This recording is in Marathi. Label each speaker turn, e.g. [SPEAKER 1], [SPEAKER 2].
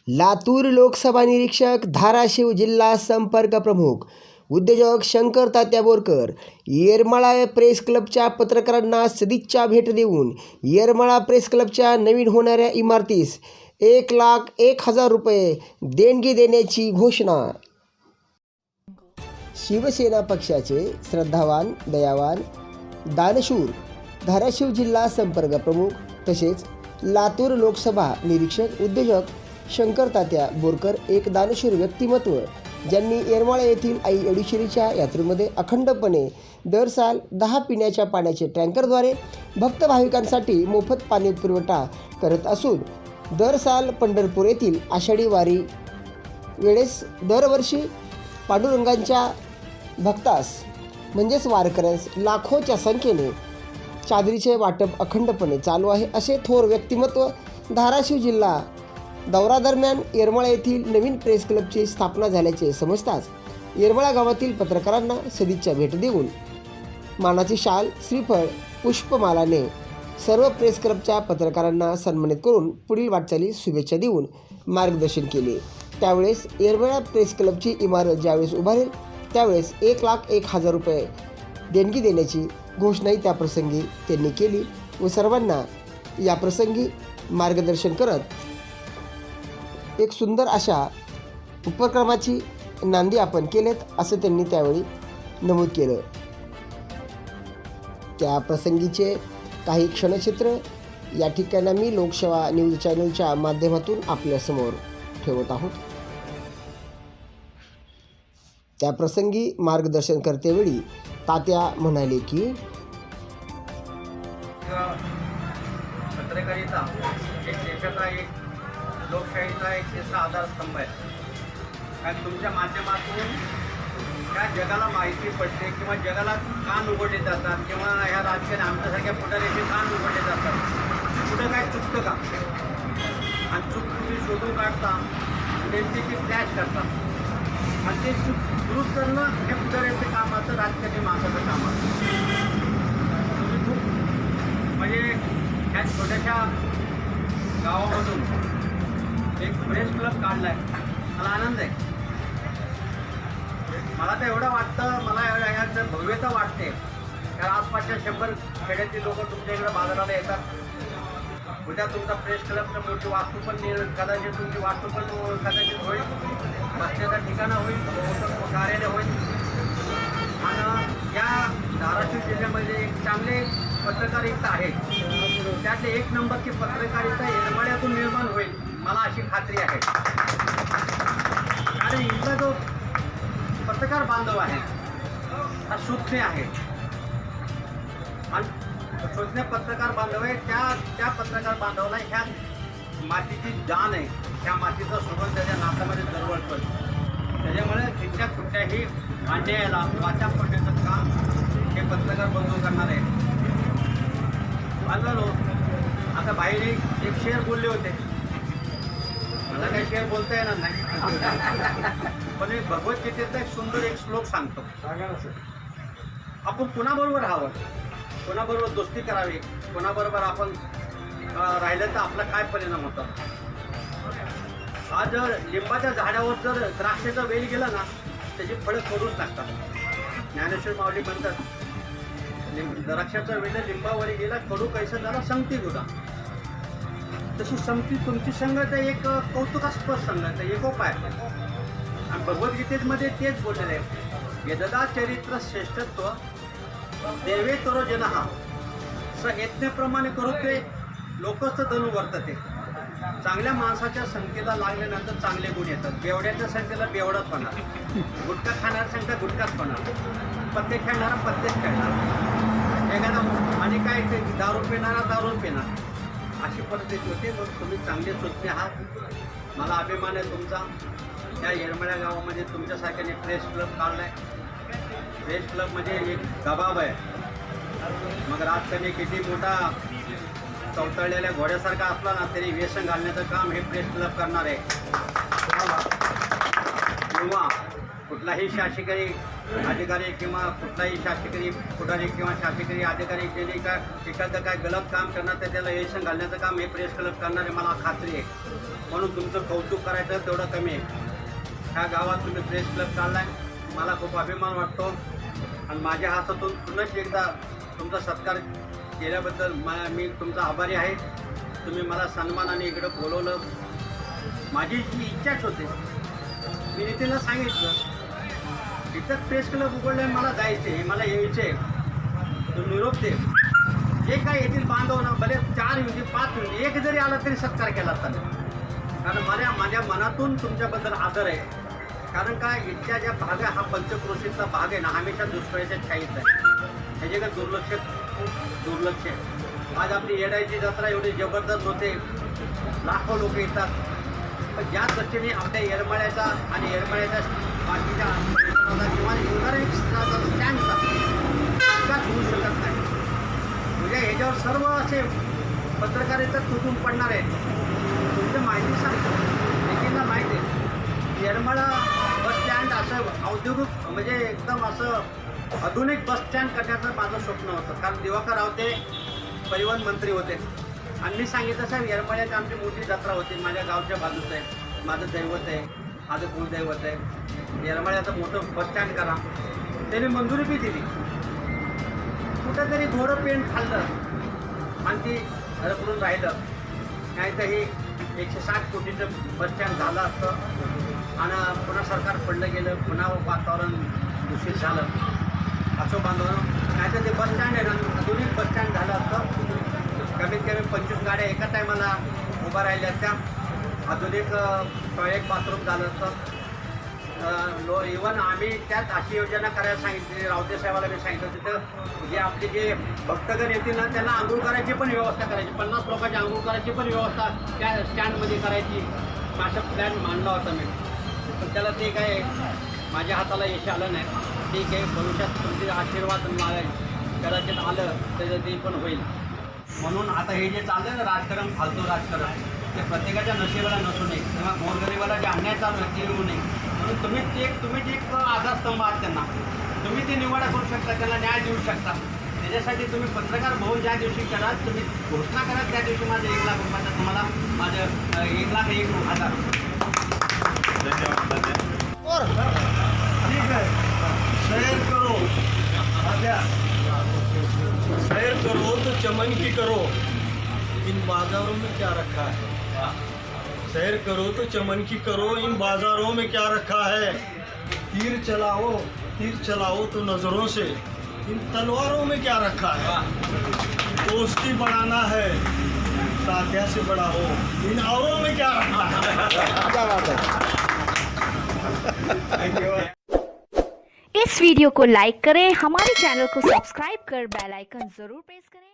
[SPEAKER 1] लातूर लोकसभा निरीक्षक, धाराशिव जिल्हा संपर्क प्रमुख, उद्योजक शंकर तात्या बोरकर येरमाळा प्रेस क्लबच्या पत्रकारांना सदिच्छा भेट देऊन येरमाळा प्रेस क्लबच्या नवीन होणाऱ्या इमारतीस 1,01,000 रुपये देणगी देण्याची घोषणा. शिवसेना पक्षाचे श्रद्धावान, दयावान, दानशूर धाराशिव जिल्हा संपर्क प्रमुख तसेच लातूर लोकसभा निरीक्षक, उद्योजक शंकर तात्या बोरकर एक दानशूर व्यक्तिमत्व, ज्यांनी येरमाळा येथील आई येडेश्वरीच्या यात्रेमध्ये अखंडपणे दर साल 10 पिण्याच्या पाण्याचे टँकरद्वारे भक्त भाविकांसाठी मोफत पाणी पुरवठा करत असून दर साल पंढरपूर येथील आषाढी वारी वेळेस दरवर्षी पांडुरंगांच्या भक्तास म्हणजेच वारकऱ्यांस लाखोच्या संख्येने चादरीचे वाटप अखंडपणे चालू आहे. असे थोर व्यक्तिमत्व धाराशिव जिल्हा दौऱ्यादरम्यान येरमाळा येथील नवीन प्रेस क्लबची स्थापना झाल्याचे समजताच येरमाळा गावातील पत्रकारांना सदिच्छा भेट देऊन मानाची शाल, श्रीफळ, पुष्पमालाने सर्व प्रेस क्लबच्या पत्रकारांना सन्मानित करून पुढील वाटचालीस शुभेच्छा देऊन मार्गदर्शन केले. त्यावेळेस येरमाळा प्रेस क्लबची इमारत ज्यावेळेस उभारेल त्यावेळेस 1,01,000 रुपये देणगी देण्याची घोषणाही त्याप्रसंगी त्यांनी केली व सर्वांना याप्रसंगी मार्गदर्शन करत एक सुंदर अशा उपक्रमाची नांदी आपण केलेत असं त्यांनी त्यावेळी नमूद केलं. त्या प्रसंगीचे काही क्षणचित्र या ठिकाणी मी लोकसेवा न्यूज चॅनलच्या माध्यमातून आपल्यासमोर ठेवत आहोत. त्या प्रसंगी मार्गदर्शन करतेवेळी तात्या म्हणाले की
[SPEAKER 2] पत्रकारिता एक देशाचा, एक लोकशाहीचा एक तिसरा आधारस्तंभ आहे. कारण तुमच्या माध्यमातून या जगाला माहिती पडते किंवा जगाला कान उघडले जातात किंवा ह्या राजकीय आमच्यासारख्या पुढाऱ्याचे कान उघडले जातात. कुठं काय चुकतं का आणि चूक तुम्ही शोधून काढता आणि त्यांची फ्लॅश करता आणि ते चूक दुरुस्त करणं हे पुढाऱ्याचं काम असतं, राजकीय माणसाचं काम असतं. तुम्ही खूप म्हणजे ह्या छोट्याशा गावामधून एक प्रेस क्लब काढला आहे. मला आनंद आहे. मला तर एवढं वाटतं, मला ह्याचं भव्यता वाटते. कारण आसपासच्या 100 खेड्यातील लोक तुमच्या इकडे बाजाराला येतात. उद्या तुमचा प्रेस क्लबचं मोठी वास्तू पण कदाचित तुमची वास्तू पण कदाचित होईल, बसण्याचं ठिकाणं होईल, मोठं कार्यालय होईल. आणि या धाराशिव जिल्ह्यामध्ये एक चांगले पत्रकारिता आहे. त्यातले 1 नंबरची पत्रकारिता येरमाळ्यातून निर्माण होईल, मला अशी खात्री आहे. कारण इथला जो पत्रकार बांधव आहे हा सूक्ष्म आहे आणि सूक्ष्म पत्रकार बांधव आहे. त्या पत्रकार बांधवाला ह्या मातीची जाण आहे, ह्या मातीचा सुगंध त्याच्या नाकामध्ये दरवळतो. त्याच्यामुळे तिथल्या कुठल्याही अन्यायाला वाचा पडण्याचं काम हे पत्रकार बंधू करणार आहे. बांधवानो, आता बाईने एक शेर बोलले होते, मला काही शेर बोलता येणार नाही, पण एक भगवद्गीतेचा एक सुंदर एक श्लोक सांगतो. आपण कुणाबरोबर राहावं, कोणाबरोबर दोस्ती करावी, कोणाबरोबर आपण राहिलं तर आपला काय परिणाम होतो. आज लिंबाच्या झाडावर जर द्राक्षाचा वेल गेला ना त्याची फळं तोडून टाकतात. ज्ञानेश्वर माऊली म्हणतात, द्राक्षाचा वेल लिंबावर गेला कडू कैसा झाला संगती गुदा. तशी संगती तुमची संगत आहे, एक कौतुकास्पद संगत आहे, एकोपा आहे. आणि भगवद्गीतेमध्ये तेच बोललेलं आहे, यददा चरित्र श्रेष्ठत्व देवे तरो जनहा स यज्ञप्रमाणे करू ते लोकस्थ धनु वर्तते. चांगल्या माणसाच्या संख्येला लागल्यानंतर चांगले गुण येतात. बेवड्याच्या संख्येला बेवडाच होणार, गुटखा खाणाऱ्या संख्या गुटखाच होणार, पत्ते खेळणारा पत्तेच खेळणार, एखादा आणि काय ते दारू पिणारा दारू पिणार, अशी परिस्थिती होते. मग तुम्ही चांगले सुज्ञ आहात, मला अभिमान आहे तुमचा. या येरमाळ्या गावामध्ये तुमच्यासारख्याने प्रेस क्लब काढला आहे. प्रेस क्लब म्हणजे एक दबाव आहे. मग राजकारणी किती मोठा चवतळलेल्या घोड्यासारखा असला ना तरी व्यसन घालण्याचं काम हे प्रेस क्लब करणार आहे. किंवा कुठलाही शासकीय अधिकारी किंवा कुठलाही शासकीय पुढारी किंवा शासकीय अधिकारी ज्यांनी का एखादं काय गलत काम करणार तर त्याला यश घालण्याचं काम हे प्रेस क्लब करणारे मला खात्री आहे. म्हणून तुमचं कौतुक करायचं तेवढं कमी आहे. ह्या गावात तुम्ही प्रेस क्लब काढलाय, मला खूप अभिमान वाटतो आणि माझ्या हातातून पुन्हा एकदा तुमचा सत्कार केल्याबद्दल मी तुमचा आभारी आहे. तुम्ही मला सन्मानाने इकडं बोलवलं. माझी जी इच्छाच होते, मी नितीनला सांगितलं इथं प्रेस क्लब उघडलं मला जायचे, मला यायचे, तो निरोप दे. जे काय येथील बांधव ना भले 4 येऊ दे 5 येऊ दे, एक जरी आला तरी सत्कार केला असता. कारण माझ्या मनातून तुमच्याबद्दल आदर आहे. कारण काय इथल्या ज्या भाग आहे हा पंचक्रोशीचा भाग आहे ना, हमेशा दुष्काळाच्या छायेत आहे. ह्याच्याकडे दुर्लक्ष आहे. आज आपली येडायची जत्रा एवढी जबरदस्त होते, लाखो लोक येतात, पण ज्या दृष्टीने आपल्या येरमाळ्याचा आणि येरमाळ्याच्या बाकीच्या किंवा एवढा एक स्टँडचा विकास होऊ शकत नाही. म्हणजे ह्याच्यावर सर्व असे पत्रकारिता तुटून पडणार आहेत. तुमच्या माहिती सांगतो, देखील माहिती आहे येरमाळा बस स्टँड असं औद्योगिक म्हणजे एकदम असं आधुनिक बस स्टँड करण्याचं माझं स्वप्न होतं. कारण दिवाकर रावते परिवहन मंत्री होते आणि मी सांगितलं साहेब येरमाळ्यात आमची मोठी जत्रा होती, माझ्या गावच्या बाजूचं आहे, माझं दैवत आहे, माझं कुलदैवत आहे, येरमाळ्याचं मोठं बस स्टँड करा. त्याने मंजुरी बी दिली. कुठंतरी थोडं पेंट खाल्लं आणि ती हरपडून राहिलं. नाही तर हे 160 कोटीचं बस स्टँड झालं असतं आणि पुन्हा सरकार पडलं गेलं, पुन्हा वातावरण दूषित झालं. असं बांधवलं नाही तर ते बस स्टँड आहे ना आधुनिक बस स्टँड झालं असतं. कमीत कमी 25 गाड्या एका टायमाला उभा राहिल्या असत्या. आधुनिक टॉयलेट बाथरूम झालं असतं. इव्हन आम्ही त्यात अशी योजना करायला सांगितली, रावते साहेबाला मी सांगितलं तिथं जे आपले जे भक्तगण येतील ना त्यांना आंघोळ करायची पण व्यवस्था करायची, 50 लोकांची आंघोळ करायची पण व्यवस्था त्या स्टँडमध्ये करायची. माझा प्लॅन मांडला होता मी, पण त्याला ते काय माझ्या हाताला यश आलं नाही. ठीक आहे, भविष्यात तुमचे आशीर्वाद कदाचित आलं तर ते पण होईल. म्हणून आता हे जे चाललं ना राजकारण, फालतू राजकारण, ते प्रत्येकाच्या नशिबाला नसू नये किंवा गोरगरिबाला जे अन्याय चालू आहे ते येऊ नये. म्हणून तुम्ही जे एक आधारस्तंभ आहात त्यांना, तुम्ही ते निवाडा करू शकता, त्यांना न्याय देऊ शकता. त्याच्यासाठी तुम्ही पत्रकार भाऊ ज्या दिवशी कराल, तुम्ही घोषणा करा त्या दिवशी माझं 1 लाख रुपयाचं तुम्हाला माझं 1,01,000.
[SPEAKER 3] धन्यवाद.
[SPEAKER 4] ठीक है, सैर करो, सैर करो तो चमन की करो, इन बाजारों में क्या रखा है. सैर करो तो चमन की करो, इन बाजारों में क्या रखा है. तीर चलाओ तो नजरों से, इन तलवारों में क्या रखा है. दोस्ती बढ़ाना है साध्या से बड़ा हो, इन औरों में क्या रखा है.
[SPEAKER 1] क्या बात है.
[SPEAKER 4] Thank you.
[SPEAKER 5] इस वीडियो को लाइक करें, हमारे चैनल को सब्सक्राइब कर बेल आइकन जरूर प्रेस करें.